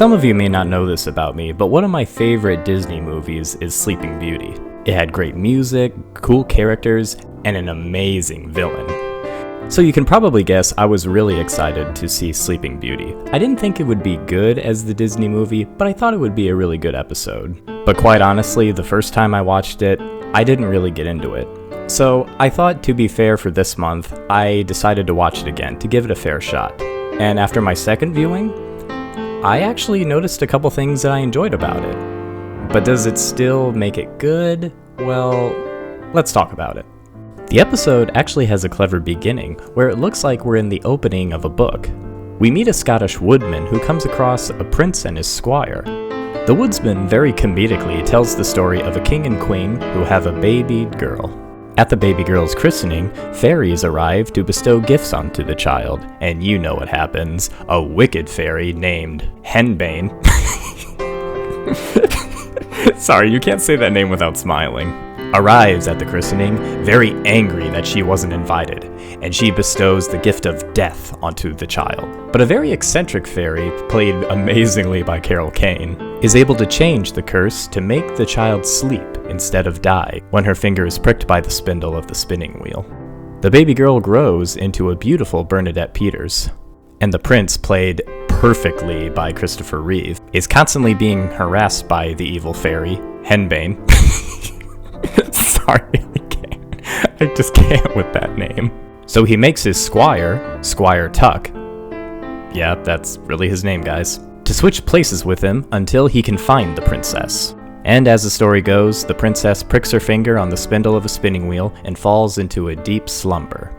Some of you may not know this about me, but one of my favorite Disney movies is Sleeping Beauty. It had great music, cool characters, and an amazing villain. So you can probably guess I was really excited to see Sleeping Beauty. I didn't think it would be good as the Disney movie, but I thought it would be a really good episode. But quite honestly, the first time I watched it, I didn't really get into it. So I thought, to be fair for this month, I decided to watch it again to give it a fair shot. And after my second viewing, I actually noticed a couple things that I enjoyed about it. But does it still make it good? Well, let's talk about it. The episode actually has a clever beginning, where it looks like we're in the opening of a book. We meet a Scottish woodman who comes across a prince and his squire. The woodsman very comedically tells the story of a king and queen who have a baby girl. At the baby girl's christening, fairies arrive to bestow gifts onto the child, and you know what happens. A wicked fairy named Henbane. Sorry, you can't say that name without smiling. Arrives at the christening, very angry that she wasn't invited, and she bestows the gift of death onto the child. But a very eccentric fairy, played amazingly by Carol Kane, is able to change the curse to make the child sleep instead of die when her finger is pricked by the spindle of the spinning wheel. The baby girl grows into a beautiful Bernadette Peters, and the prince, played perfectly by Christopher Reeve, is constantly being harassed by the evil fairy, Henbane. Sorry, I just can't with that name. So he makes his squire, Squire Tuck, yeah, that's really his name, guys, to switch places with him until he can find the princess. And as the story goes, the princess pricks her finger on the spindle of a spinning wheel and falls into a deep slumber.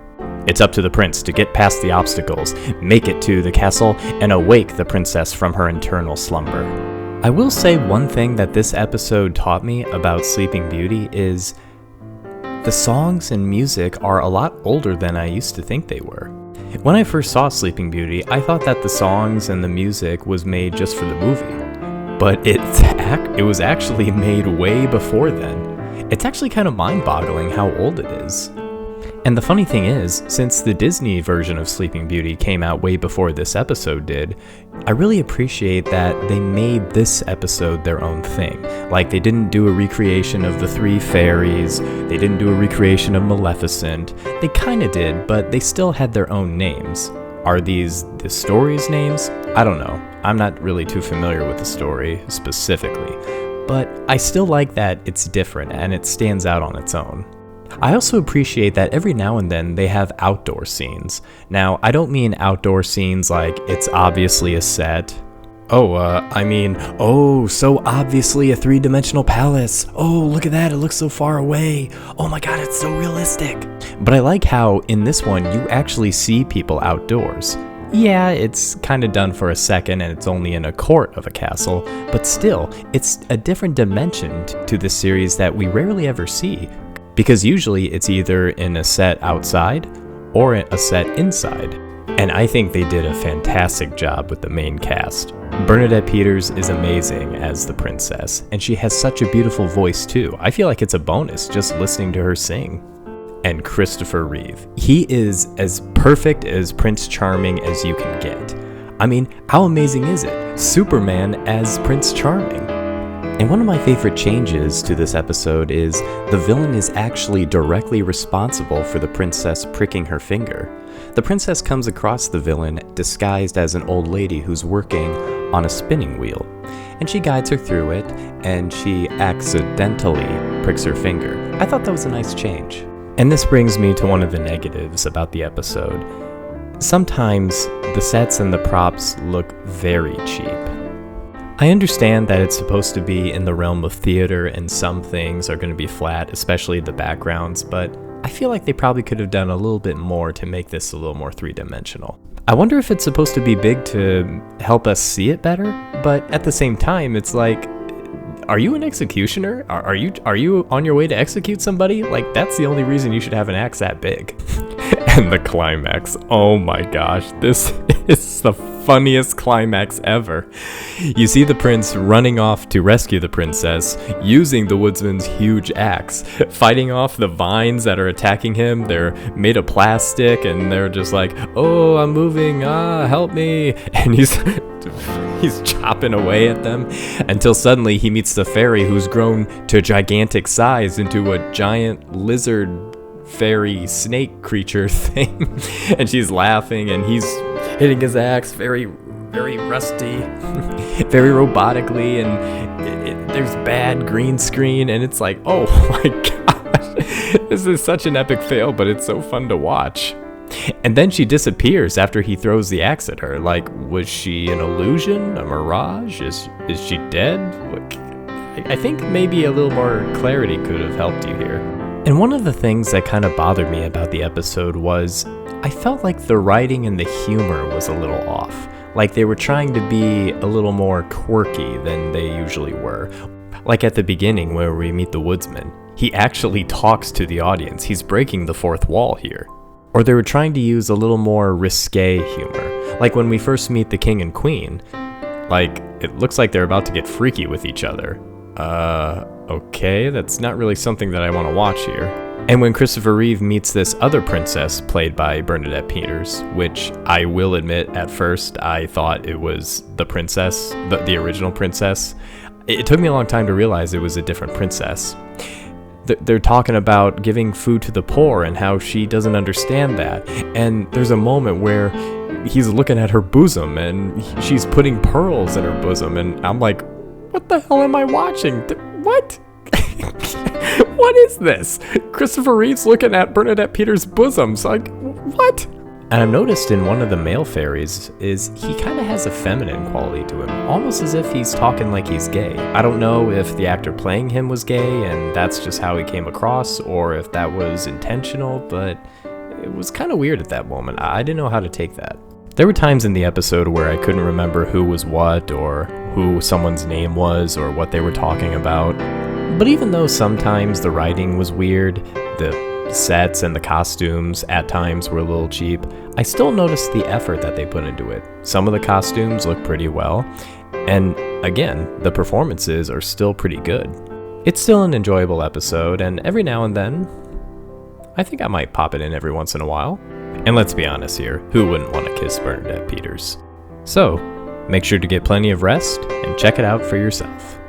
It's up to the prince to get past the obstacles, make it to the castle, and awake the princess from her eternal slumber. I will say one thing that this episode taught me about Sleeping Beauty is the songs and music are a lot older than I used to think they were. When I first saw Sleeping Beauty, I thought that the songs and the music was made just for the movie. But it was actually made way before then. It's actually kind of mind-boggling how old it is. And the funny thing is, since the Disney version of Sleeping Beauty came out way before this episode did, I really appreciate that they made this episode their own thing. Like, they didn't do a recreation of the three fairies, they didn't do a recreation of Maleficent. They kinda did, but they still had their own names. Are these the story's names? I don't know. I'm not really too familiar with the story specifically, but I still like that it's different and it stands out on its own. I also appreciate that every now and then they have outdoor scenes. Now, I don't mean outdoor scenes like it's obviously a set. So obviously a three-dimensional palace. Oh, look at that, it looks so far away. Oh my god, it's so realistic. But I like how in this one you actually see people outdoors. Yeah, it's kind of done for a second and it's only in a court of a castle, but still, it's a different dimension to this series that we rarely ever see. Because usually it's either in a set outside or a set inside. And I think they did a fantastic job with the main cast. Bernadette Peters is amazing as the princess, and she has such a beautiful voice too. I feel like it's a bonus just listening to her sing. And Christopher Reeve. He is as perfect as Prince Charming as you can get. I mean, how amazing is it? Superman as Prince Charming. And one of my favorite changes to this episode is the villain is actually directly responsible for the princess pricking her finger. The princess comes across the villain disguised as an old lady who's working on a spinning wheel, and she guides her through it, and she accidentally pricks her finger. I thought that was a nice change. And this brings me to one of the negatives about the episode. Sometimes the sets and the props look very cheap. I understand that it's supposed to be in the realm of theater and some things are going to be flat, especially the backgrounds, but I feel like they probably could have done a little bit more to make this a little more three-dimensional. I wonder if it's supposed to be big to help us see it better, but at the same time, it's like, are you an executioner? Are you on your way to execute somebody? Like, that's the only reason you should have an axe that big. And the climax, oh my gosh, this is the funniest climax ever. You see the prince running off to rescue the princess, using the woodsman's huge axe, fighting off the vines that are attacking him. They're made of plastic, and they're just like, oh, I'm moving, help me. And he's chopping away at them until suddenly he meets the fairy, who's grown to gigantic size into a giant lizard fairy snake creature thing. And she's laughing, and he's hitting his axe very rusty, very robotically, and there's bad green screen, and it's like, oh my gosh, this is such an epic fail, but it's so fun to watch. And then she disappears after he throws the axe at her. Like, was she an illusion, a mirage? Is she dead? I think maybe a little more clarity could have helped you here. And one of the things that kind of bothered me about the episode was I felt like the writing and the humor was a little off. Like they were trying to be a little more quirky than they usually were. Like at the beginning where we meet the woodsman, he actually talks to the audience. He's breaking the fourth wall here. Or they were trying to use a little more risque humor. Like when we first meet the king and queen, like it looks like they're about to get freaky with each other. Okay, that's not really something that I want to watch here. And when Christopher Reeve meets this other princess played by Bernadette Peters, which I will admit at first I thought it was the princess, the original princess. It took me a long time to realize it was a different princess. They're talking about giving food to the poor and how she doesn't understand that. And there's a moment where he's looking at her bosom and she's putting pearls in her bosom. And I'm like, what the hell am I watching? What? What is this? Christopher Reeve's looking at Bernadette Peters' bosom. So like, what? And I've noticed in one of the male fairies is he kind of has a feminine quality to him, almost as if he's talking like he's gay. I don't know if the actor playing him was gay and that's just how he came across, or if that was intentional, but it was kind of weird at that moment. I didn't know how to take that. There were times in the episode where I couldn't remember who was what, or who someone's name was, or what they were talking about. But even though sometimes the writing was weird, the sets and the costumes at times were a little cheap, I still noticed the effort that they put into it. Some of the costumes look pretty well, and again, the performances are still pretty good. It's still an enjoyable episode, and every now and then, I think I might pop it in every once in a while. And let's be honest here, who wouldn't want to kiss Bernadette Peters? So, make sure to get plenty of rest and check it out for yourself.